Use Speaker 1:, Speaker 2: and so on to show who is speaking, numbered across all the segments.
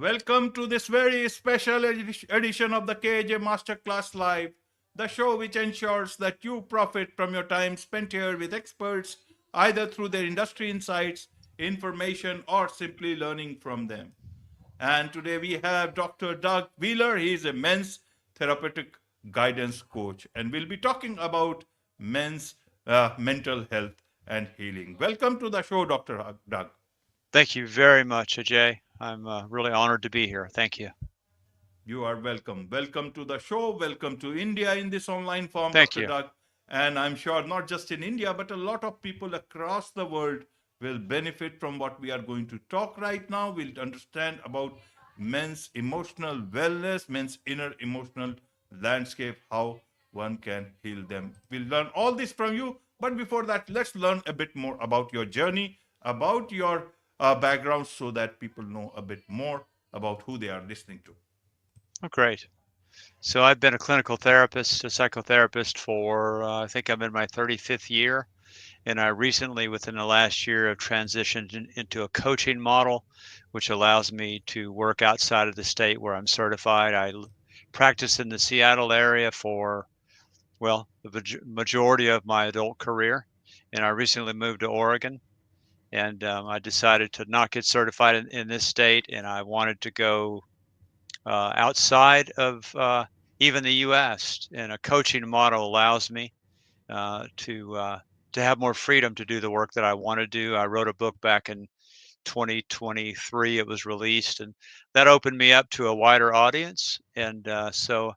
Speaker 1: Welcome to this very special edition of the KJ Masterclass Live, the show which ensures that you profit from your time spent here with experts, either through their industry insights, information, or simply learning from them. And today we have Dr. Doug Wheeler. He is a men's therapeutic guidance coach, and we'll be talking about men's mental health and healing. Welcome to the show, Dr. Doug.
Speaker 2: Thank you very much, Ajay. I'm really honored to be here. Thank you.
Speaker 1: You are welcome. Welcome to the show. Welcome to India in this online form,
Speaker 2: Thank
Speaker 1: Dr.
Speaker 2: you.
Speaker 1: Doug. And I'm sure not just in India, but a lot of people across the world will benefit from what we are going to talk right now. We'll understand about men's emotional wellness, men's inner emotional landscape, how one can heal them. We'll learn all this from you. But before that, let's learn a bit more about your journey, about your background, so that people know a bit more about who they are listening to.
Speaker 2: Oh, great. So I've been a clinical therapist, a psychotherapist for, I think I'm in my 35th year. And I recently, within the last year, have transitioned into a coaching model, which allows me to work outside of the state where I'm certified. Practiced in the Seattle area for, well, the majority of my adult career. And I recently moved to Oregon. And I decided to not get certified in this state, and I wanted to go outside of even the U.S. And a coaching model allows me uh, to uh, to have more freedom to do the work that I want to do. I wrote a book back in 2023. It was released, and that opened me up to a wider audience. And so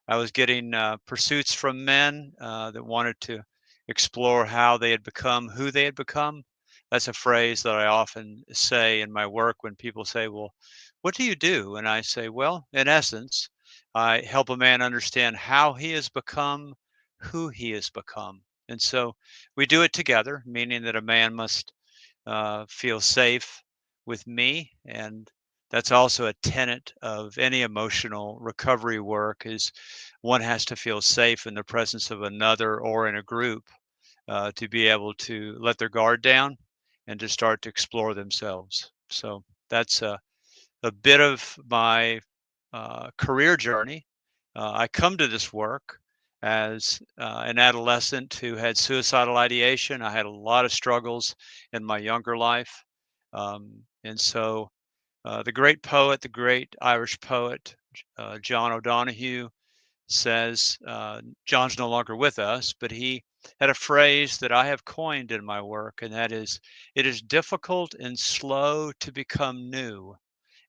Speaker 2: I was getting pursuits from men that wanted to explore how they had become who they had become. That's a phrase that I often say in my work when people say, "Well, what do you do?" And I say, "Well, in essence, I help a man understand how he has become who he has become." And so we do it together, meaning that a man must feel safe with me, and that's also a tenet of any emotional recovery work is one has to feel safe in the presence of another or in a group to be able to let their guard down and to start to explore themselves. So that's a bit of my career journey. I come to this work as an adolescent who had suicidal ideation. I had a lot of struggles in my younger life. And so the great poet, the great Irish poet, John O'Donohue, says, John's no longer with us, but he had a phrase that I have coined in my work, and that is, it is difficult and slow to become new.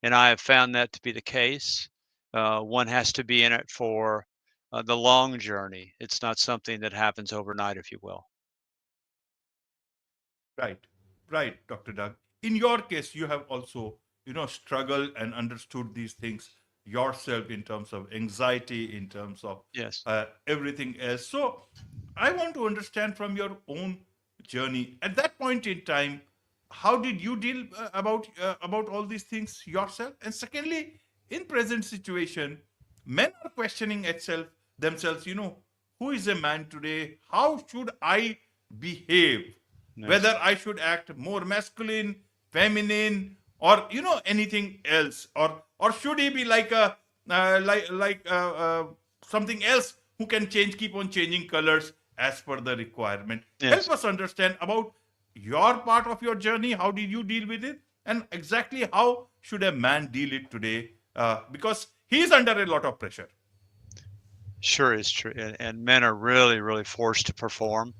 Speaker 2: And I have found that to be the case. One has to be in it for the long journey. It's not something that happens overnight, if you will.
Speaker 1: Right, right, Dr. Doug. In your case, you have also, struggled and understood these things yourself in terms of anxiety, in terms of
Speaker 2: Yes.
Speaker 1: everything else. So, I want to understand from your own journey at that point in time, how did you deal about all these things yourself? And secondly, in present situation, men are questioning itself themselves. Who is a man today? How should I behave?
Speaker 2: Yes.
Speaker 1: Whether I should act more masculine, feminine, or anything else, or should he be like a something else who can keep on changing colors as per the requirement. Help
Speaker 2: Yes.
Speaker 1: us understand about your part of your journey. How did you deal with it, and exactly how should a man deal it today? Because he is under a lot of pressure.
Speaker 2: Sure is true. And men are really, really forced to perform.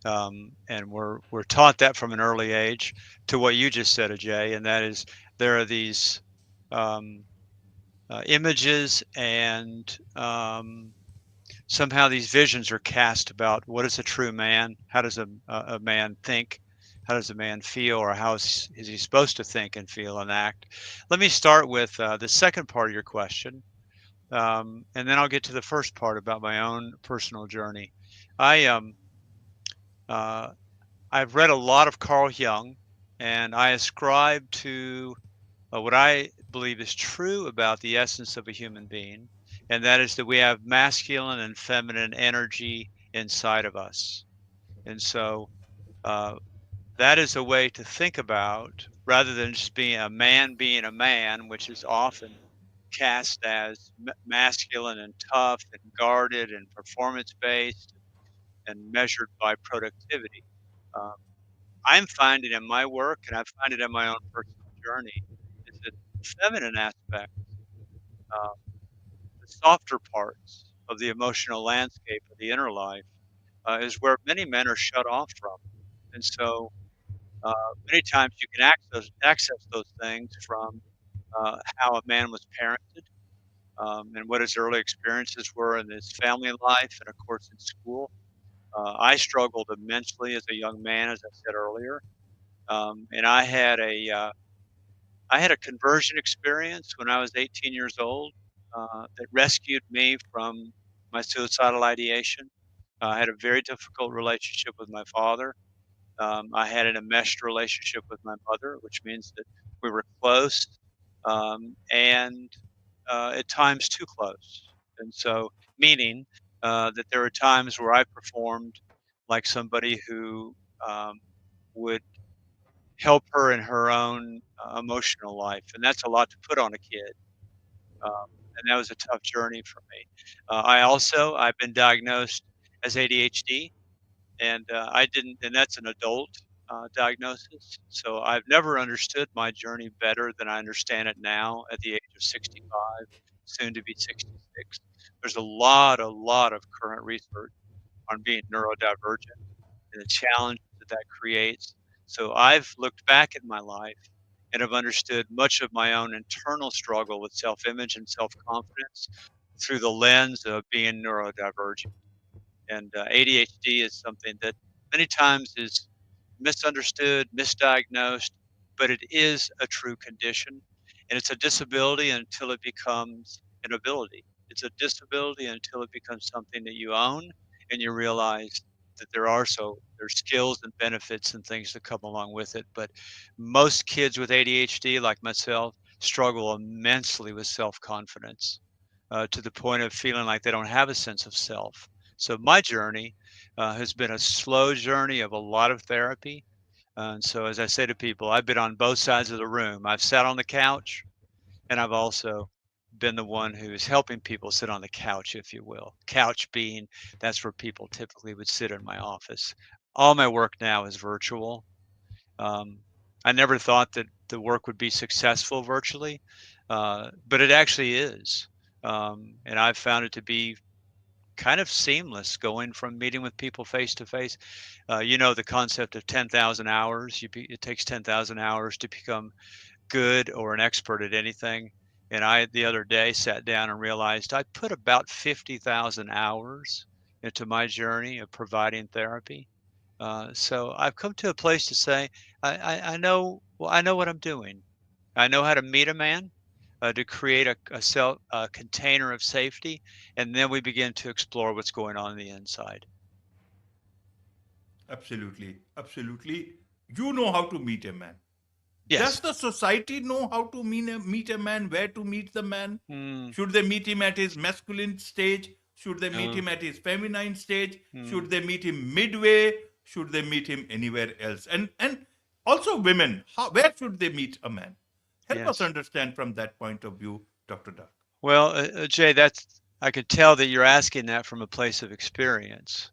Speaker 2: And we're taught that from an early age to what you just said, Ajay, and that is there are these um, images and somehow these visions are cast about what is a true man, how does a man think, how does a man feel, or how is he supposed to think and feel and act. Let me start with the second part of your question, and then I'll get to the first part about my own personal journey. I uh, I've read a lot of Carl Jung, and I ascribe to what I believe is true about the essence of a human being, and that is that we have masculine and feminine energy inside of us. And so uh, that is a way to think about rather than just being a man, which is often cast as masculine and tough and guarded and performance based and measured by productivity. Um, I'm finding in my work, and I find it in my own personal journey, is that the feminine aspect, uh, the softer parts of the emotional landscape of the inner life, is where many men are shut off from. And so uh, many times you can access those things from how a man was parented, and what his early experiences were in his family life and, of course, in school. I struggled immensely as a young man, as I said earlier, and I had a conversion experience when I was 18 years old that rescued me from my suicidal ideation. I had a very difficult relationship with my father. I had an enmeshed relationship with my mother, which means that we were close, and at times too close. And so, meaning that there were times where I performed like somebody who um, would help her in her own emotional life, and that's a lot to put on a kid. Um, and that was a tough journey for me. I've been diagnosed as ADHD, and I didn't, and that's an adult diagnosis. So I've never understood my journey better than I understand it now at the age of 65, soon to be 66. There's a lot of current research on being neurodivergent and the challenge that that creates. So I've looked back at my life and have understood much of my own internal struggle with self-image and self-confidence through the lens of being neurodivergent. And ADHD is something that many times is misunderstood, misdiagnosed, but it is a true condition. And it's a disability until it becomes an ability. It's a disability until it becomes something that you own and you realize that there's skills and benefits and things that come along with it. But most kids with ADHD, like myself, struggle immensely with self-confidence to the point of feeling like they don't have a sense of self. So my journey has been a slow journey of a lot of therapy. And so, as I say to people, I've been on both sides of the room. I've sat on the couch, and I've also been the one who's helping people sit on the couch, if you will. Couch being that's where people typically would sit in my office. All my work now is virtual. Um, I never thought that the work would be successful virtually, but it actually is. And I've found it to be kind of seamless going from meeting with people face to face. The concept of 10,000 hours. It takes 10,000 hours to become good or an expert at anything. And I, the other day, sat down and realized I put about 50,000 hours into my journey of providing therapy. So I've come to a place to say, I know, well, I know what I'm doing. I know how to meet a man, to create a container of safety, and then we begin to explore what's going on the inside.
Speaker 1: Absolutely. Absolutely. You know how to meet a man. Does
Speaker 2: Yes.
Speaker 1: the society know how to meet a man, where to meet the man?
Speaker 2: Mm,
Speaker 1: Should they meet him at his masculine stage? Should they meet
Speaker 2: uh,
Speaker 1: him at his feminine stage?
Speaker 2: mm,
Speaker 1: Should they meet him midway? Should they meet him anywhere else? And also women, where should they meet a man? Help us
Speaker 2: yes.
Speaker 1: understand from that point of view, Dr. Duck.
Speaker 2: Well, Jay, that's I could tell that you're asking that from a place of experience,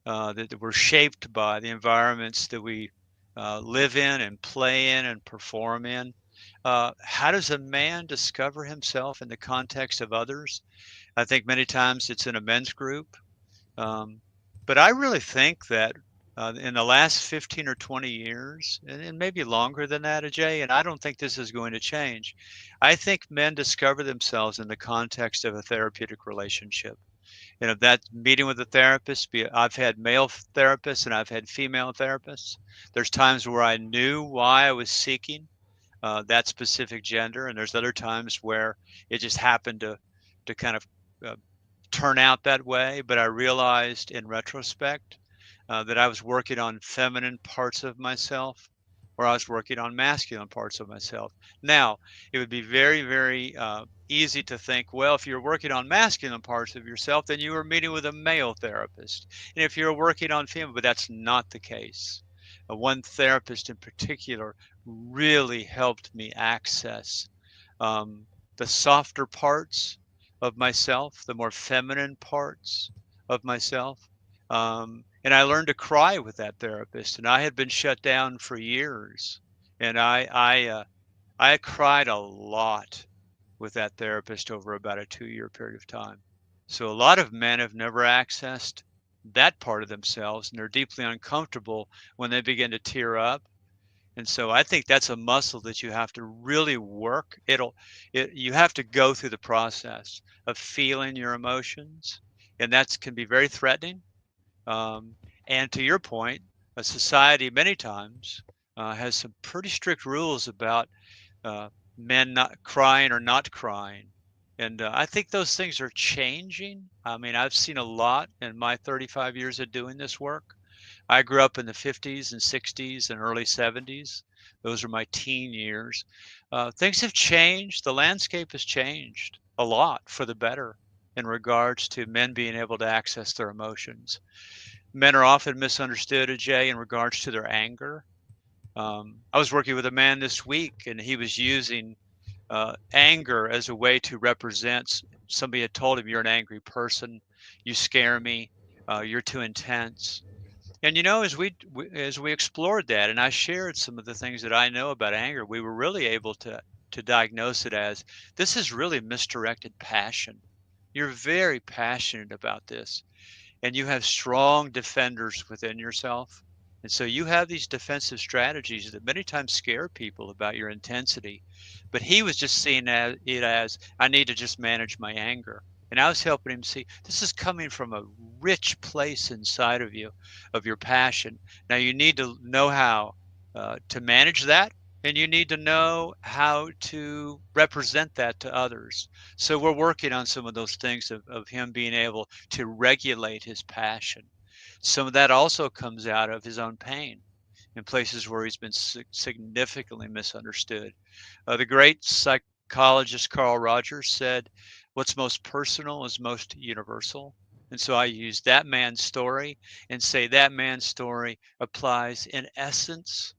Speaker 2: that we're shaped by the environments that we live in and play in and perform in. How does a man discover himself in the context of others? I think many times it's in a men's group. Um, but I really think that in the last 15 or 20 years, and maybe longer than that, Ajay, and I don't think this is going to change. I think men discover themselves in the context of a therapeutic relationship. And if that meeting with a therapist, I've had male therapists and I've had female therapists. There's times where I knew why I was seeking that specific gender, and there's other times where it just happened to kind of uh, turn out that way, but I realized in retrospect that I was working on feminine parts of myself or I was working on masculine parts of myself. Now, it would be very, very easy to think, well, if you're working on masculine parts of yourself, then you were meeting with a male therapist. And if you're working on female, but that's not the case. One therapist in particular really helped me access um, the softer parts of myself, the more feminine parts of myself. And I learned to cry with that therapist, and I had been shut down for years, and I cried a lot with that therapist over about a 2-year period of time. So a lot of men have never accessed that part of themselves, and they're deeply uncomfortable when they begin to tear up. And so I think that's a muscle that you have to really work. You have to go through the process of feeling your emotions, and that can be very threatening. Um, and to your point, a society many times has some pretty strict rules about uh, men not crying or not crying. And I think those things are changing. I mean, I've seen a lot in my 35 years of doing this work. I grew up in the 50s and 60s and early 70s. Those are my teen years. Things have changed. The landscape has changed a lot for the better in regards to men being able to access their emotions. Men are often misunderstood, Ajay, in regards to their anger. I was working with a man this week, and he was using anger as a way to represent. Somebody had told him, "You're an angry person. You scare me. You're too intense." And as we explored that, and I shared some of the things that I know about anger, we were really able to diagnose it as this is really misdirected passion. You're very passionate about this, and you have strong defenders within yourself. And so you have these defensive strategies that many times scare people about your intensity. But he was just seeing it as I need to just manage my anger. And I was helping him see this is coming from a rich place inside of you, of your passion. Now you need to know how to manage that, and you need to know how to represent that to others. So we're working on some of those things of him being able to regulate his passion. Some of that also comes out of his own pain in places where he's been significantly misunderstood. The great psychologist Carl Rogers said, "What's most personal is most universal." And so I use that man's story and say that man's story applies in essence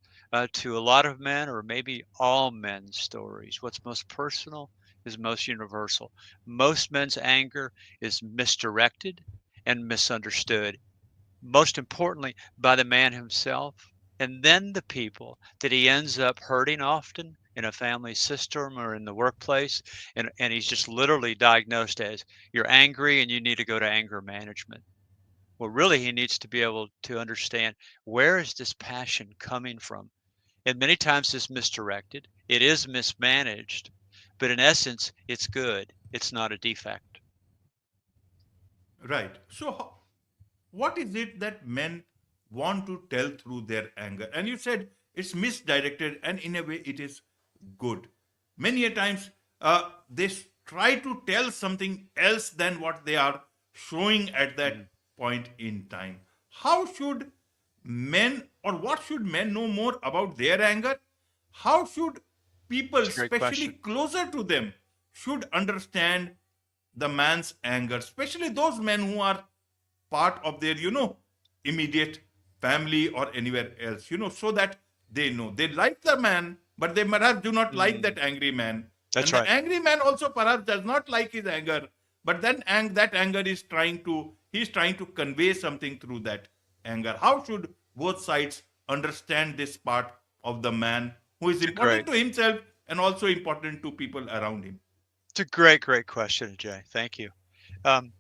Speaker 2: to a lot of men, or maybe all men's stories. What's most personal is most universal. Most men's anger is misdirected and misunderstood, most importantly by the man himself, and then the people that he ends up hurting, often in a family system or in the workplace. And he's just literally diagnosed as you're angry and you need to go to anger management. Well, really, he needs to be able to understand, where is this passion coming from? And many times it's misdirected, it is mismanaged, but in essence it's good, it's not a defect.
Speaker 1: Right. So, what is it that men want to tell through their anger? And you said it's misdirected, and in a way, it is good. Many a times, they try to tell something else than what they are showing at that
Speaker 2: Mhm.
Speaker 1: point in time. How should men, or what should men know more about their anger? How should people,
Speaker 2: It's a great
Speaker 1: especially
Speaker 2: question.
Speaker 1: closer to them, should understand the man's anger, especially those men who are part of their, immediate family or anywhere else, so that they know they like the man, but they perhaps do not like
Speaker 2: Mm,
Speaker 1: that angry man.
Speaker 2: that's
Speaker 1: And the
Speaker 2: right.
Speaker 1: angry man also perhaps does not like his anger, but then that anger he's trying to convey something through that anger. How should both sides understand this part of the man who is
Speaker 2: It's a great
Speaker 1: important to himself and also important to people around him?
Speaker 2: it's a great question, Jay. Thank you. Um,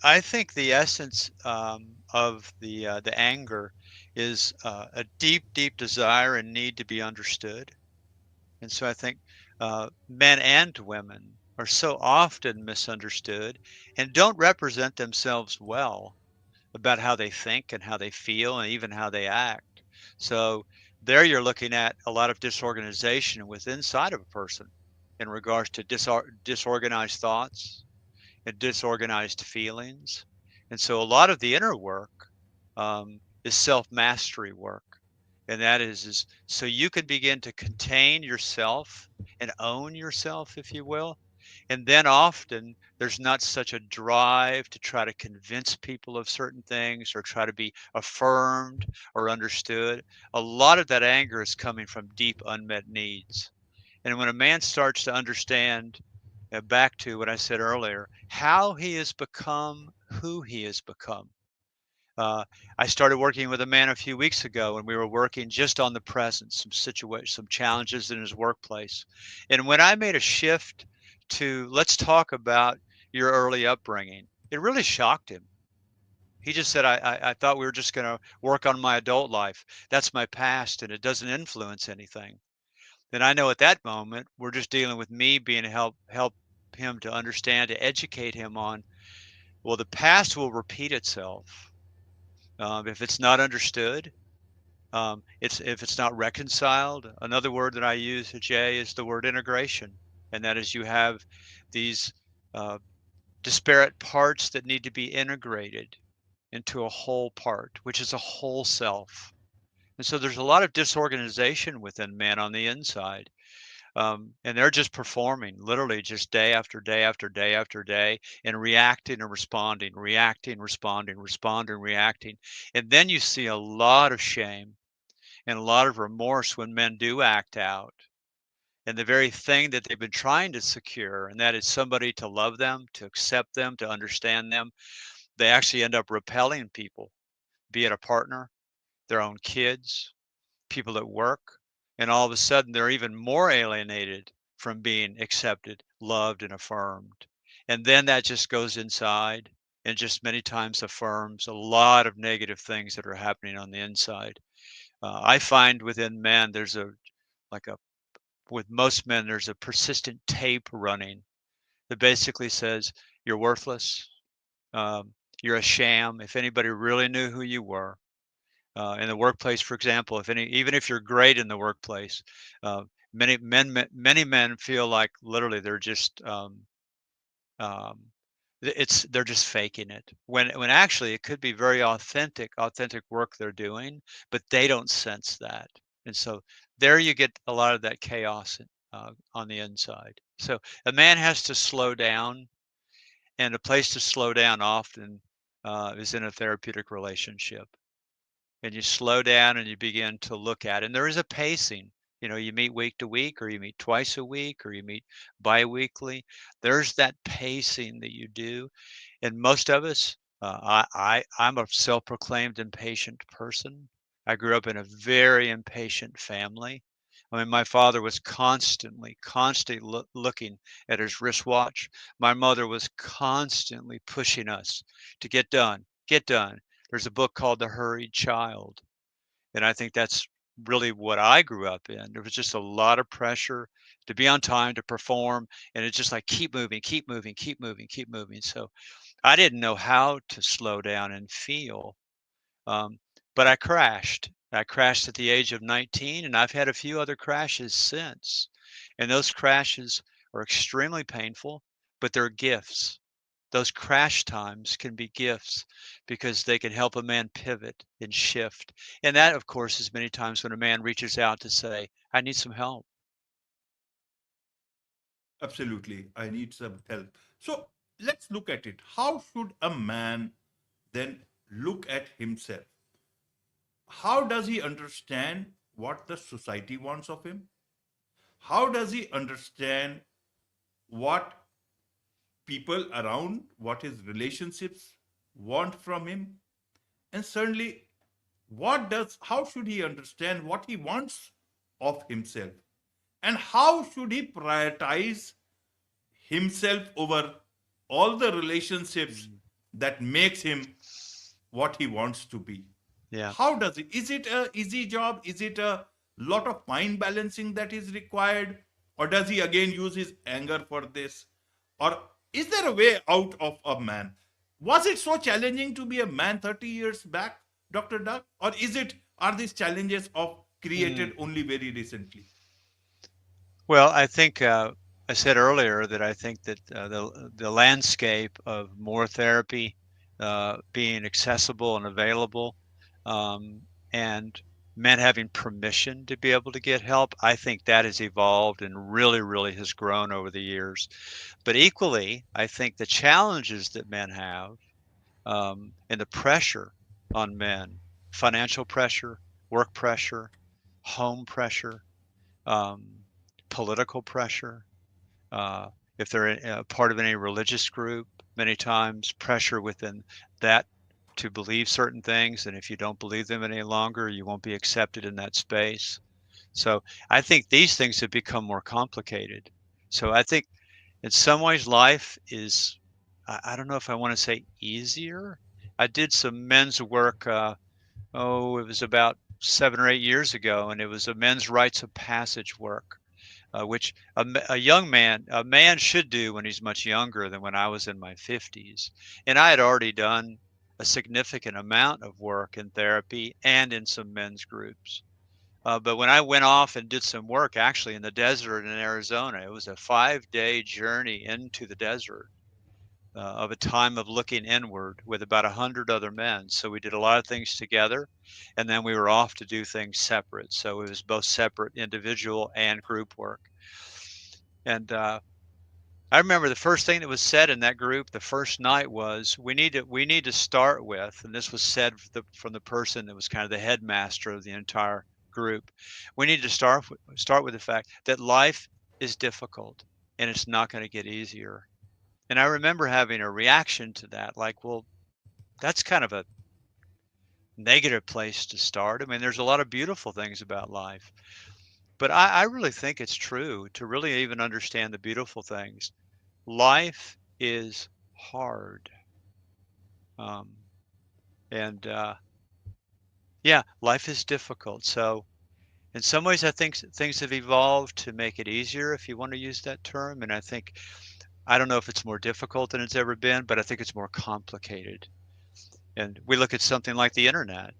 Speaker 2: I think the essence of the anger is a deep desire and need to be understood. And so I think men and women are so often misunderstood and don't represent themselves well about how they think and how they feel and even how they act. So there you're looking at a lot of disorganization within inside of a person in regards to disorganized thoughts and disorganized feelings. And so a lot of the inner work is self mastery work. And that is so you can begin to contain yourself and own yourself, if you will. And then often there's not such a drive to try to convince people of certain things or try to be affirmed or understood. A lot of that anger is coming from deep unmet needs. And when a man starts to understand, back to what I said earlier, how he has become who he has become. Uh, I started working with a man a few weeks ago, and we were working just on the present, some situations, some challenges in his workplace. And when I made a shift to let's talk about your early upbringing, it really shocked him. He just said, I thought we were just going to work on my adult life. That's my past, and it doesn't influence anything. Then I know at that moment we're just dealing with me being help him to understand, to educate him on, well, the past will repeat itself. If it's not understood, it's if it's not reconciled. Another word that I use, Jay, is the word integration, and that is you have these uh, disparate parts that need to be integrated into a whole part, which is a whole self. And so there's a lot of disorganization within men on the inside. And they're just performing literally just day after day after day after day and reacting and responding, reacting, responding, responding, reacting. And then you see a lot of shame and a lot of remorse when men do act out. And the very thing that they've been trying to secure, and that is somebody to love them, to accept them, to understand them, they actually end up repelling people, be it a partner, their own kids, people at work, and all of a sudden they're even more alienated from being accepted, loved, and affirmed. And then that just goes inside and just many times affirms a lot of negative things that are happening on the inside. I find within men, there's a, like a, with most men, there's a persistent tape running that basically says, you're worthless. You're a sham. If anybody really knew who you were, in the workplace, for example, even if you're great in the workplace, uh, many men feel like literally they're just um, they're just faking it when actually it could be very authentic work they're doing, but they don't sense that, and so there you get a lot of that chaos on the inside. So a man has to slow down, and a place to slow down often is in a therapeutic relationship, and you slow down and you begin to look at it. And there is a pacing. You know, you meet week to week, or you meet twice a week, or you meet biweekly. There's that pacing that you do, and most of us, I'm a self-proclaimed impatient person. I grew up in a very impatient family. I mean, my father was constantly looking at his wristwatch. My mother was constantly pushing us to get done, get done. There's a book called The Hurried Child, and I think that's really what I grew up in. There was just a lot of pressure to be on time, to perform, and it's just like keep moving, keep moving, keep moving, keep moving. So I didn't know how to slow down and feel. Um, but I crashed. I crashed at the age of 19, and I've had a few other crashes since. And those crashes are extremely painful, but they're gifts. Those crash times can be gifts because they can help a man pivot and shift. And that, of course, is many times when a man reaches out to say, I need some help.
Speaker 1: Absolutely. I need some help. So let's look at it. How should a man then look at himself? How does he understand what the society wants of him? How does he understand what people around, what his relationships want from him? And certainly, how should he understand what he wants of himself? And how should he prioritize himself over all the relationships
Speaker 2: Mm,
Speaker 1: that makes him what he wants to be?
Speaker 2: yeah.
Speaker 1: How does it? Is it a easy job? Is it a lot of mind balancing that is required? Or does he again use his anger for this? Or is there a way out of a man? Was it so challenging to be a man 30 years back, Dr. Duck? Or are these challenges of created
Speaker 2: Mm.
Speaker 1: only very recently?
Speaker 2: Well, I think I said earlier that I think that the landscape of more therapy being accessible and available, and men having permission to be able to get help. I think that has evolved and really, really has grown over the years. But equally, I think the challenges that men have and the pressure on men, financial pressure, work pressure, home pressure, um, political pressure, uh, if they're a part of any religious group, many times pressure within that to believe certain things. And if you don't believe them any longer, you won't be accepted in that space. So I think these things have become more complicated. So I think in some ways life is, I don't know if I want to say easier. I did some men's work. It was about 7 or 8 years ago, and it was a men's rites of passage work, which a young man, a man should do when he's much younger than when I was in my 50s. And I had already done a significant amount of work in therapy and in some men's groups. But when I went off and did some work actually in the desert in Arizona, it was a 5-day journey into the desert of a time of looking inward with about 100 other men. So we did a lot of things together, and then we were off to do things separate. So it was both separate individual and group work. And I remember the first thing that was said in that group the first night was, we need to start with, and this was said from the person that was kind of the headmaster of the entire group. We need to start with the fact that life is difficult and it's not going to get easier. And I remember having a reaction to that, like, well, that's kind of a negative place to start. I mean, there's a lot of beautiful things about life, but I really think it's true to really even understand the beautiful things. Life is hard. Um, and yeah, life is difficult. So in some ways, I think things have evolved to make it easier, if you want to use that term. And I don't know if it's more difficult than it's ever been, but I think it's more complicated. And we look at something like the internet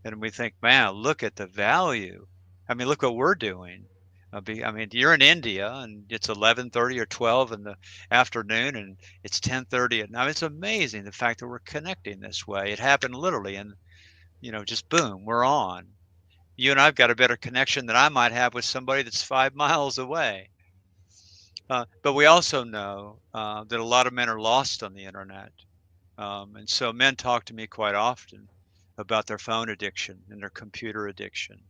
Speaker 2: and we think, man, look at the value. I mean, look what we're doing. I mean, you're in India and it's 11:30 or 12 in the afternoon, and it's 10:30 at night. It's amazing the fact that we're connecting this way. It happened literally, and just boom, we're on. You and I've got a better connection than I might have with somebody that's 5 miles away. But we also know that a lot of men are lost on the internet. And so men talk to me quite often about their phone addiction and their computer addiction.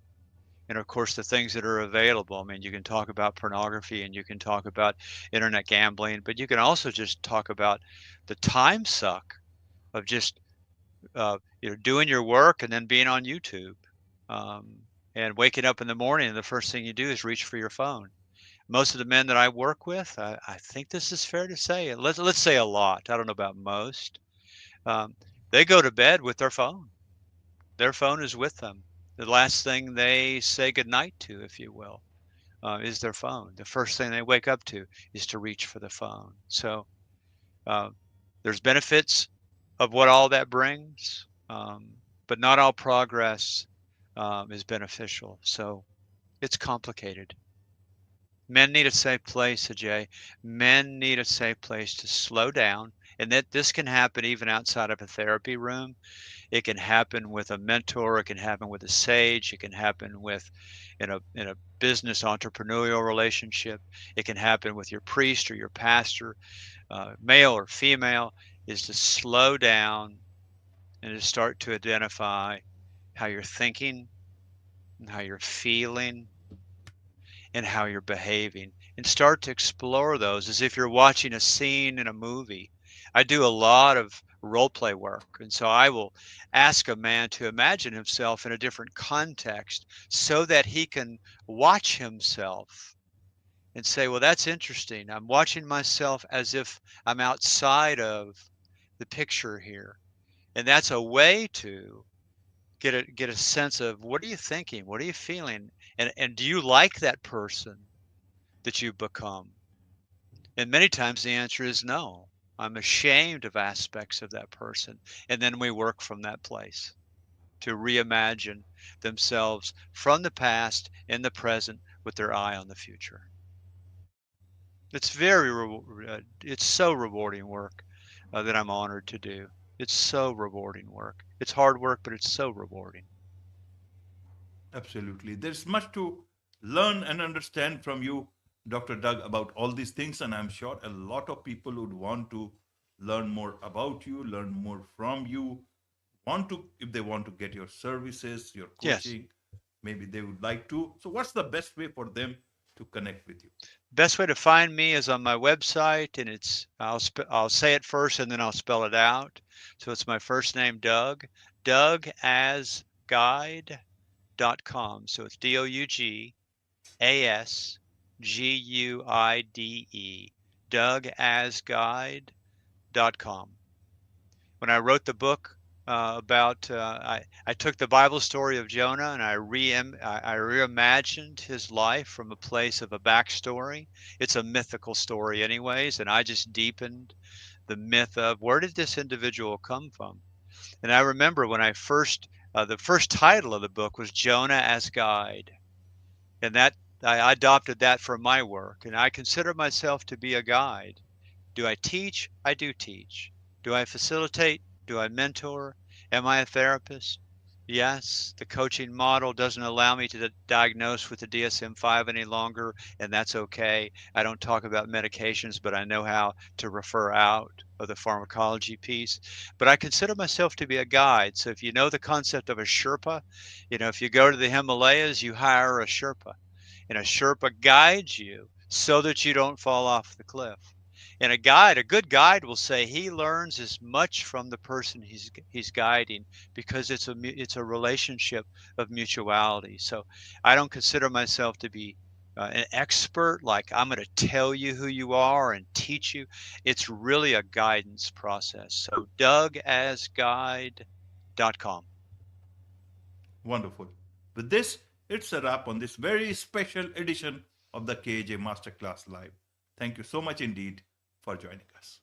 Speaker 2: And of course, the things that are available. I mean, you can talk about pornography and you can talk about internet gambling, but you can also just talk about the time suck of just doing your work and then being on YouTube, um, and waking up in the morning and the first thing you do is reach for your phone. Most of the men that I work with, I think this is fair to say, let's say a lot. I don't know about most. Um, they go to bed with their phone. Their phone is with them. The last thing they say goodnight to, if you will, is their phone. The first thing they wake up to is to reach for the phone. So uh, there's benefits of what all that brings, but not all progress is beneficial. So it's complicated. Men need a safe place, Ajay. Men need a safe place to slow down. And that this can happen even outside of a therapy room. It can happen with a mentor. It can happen with a sage. It can happen with in a business entrepreneurial relationship. It can happen with your priest or your pastor, male or female, is to slow down and to start to identify how you're thinking and how you're feeling and how you're behaving, and start to explore those as if you're watching a scene in a movie. I do a lot of role play work, and so I will ask a man to imagine himself in a different context so that he can watch himself and say, well, that's interesting. I'm watching myself as if I'm outside of the picture here. And that's a way to get a sense of, what are you thinking? What are you feeling? And do you like that person that you've become? And many times the answer is no. I'm ashamed of aspects of that person. And then we work from that place to reimagine themselves from the past in the present with their eye on the future. It's so rewarding work that I'm honored to do. It's so rewarding work. It's hard work, but it's so rewarding.
Speaker 1: Absolutely. There's much to learn and understand from you, Dr. Doug, about all these things. And I'm sure a lot of people would want to learn more about you, learn more from you, want to, if they want to get your services, your
Speaker 2: Yes.
Speaker 1: coaching, maybe they would like to. So, what's the best way for them to connect with you?
Speaker 2: Best way to find me is on my website, and I'll say it first and then I'll spell it out. So it's my first name, Doug, dougasguide.com. So it's DOUGASGUIDE, dougasguide.com. When I wrote the book I took the Bible story of Jonah and I reimagined his life from a place of a backstory. It's a mythical story, anyways, and I just deepened the myth of where did this individual come from. And I remember when the first title of the book was Jonah as Guide, and that I adopted that for my work, and I consider myself to be a guide. Do I teach? I do teach. Do I facilitate? Do I mentor? Am I a therapist? Yes, the coaching model doesn't allow me to diagnose with the DSM-5 any longer, and that's okay. I don't talk about medications, but I know how to refer out of the pharmacology piece. But I consider myself to be a guide. So if you know the concept of a Sherpa, if you go to the Himalayas, you hire a Sherpa, and a Sherpa guides you so that you don't fall off the cliff. And a good guide will say he learns as much from the person he's guiding because it's a relationship of mutuality. So I don't consider myself to be an expert, like I'm going to tell you who you are and teach you. It's really a guidance process. So dougasguide.com.
Speaker 1: Wonderful. With this, it's a wrap on this very special edition of the KJ Masterclass Live. Thank you so much indeed for joining us.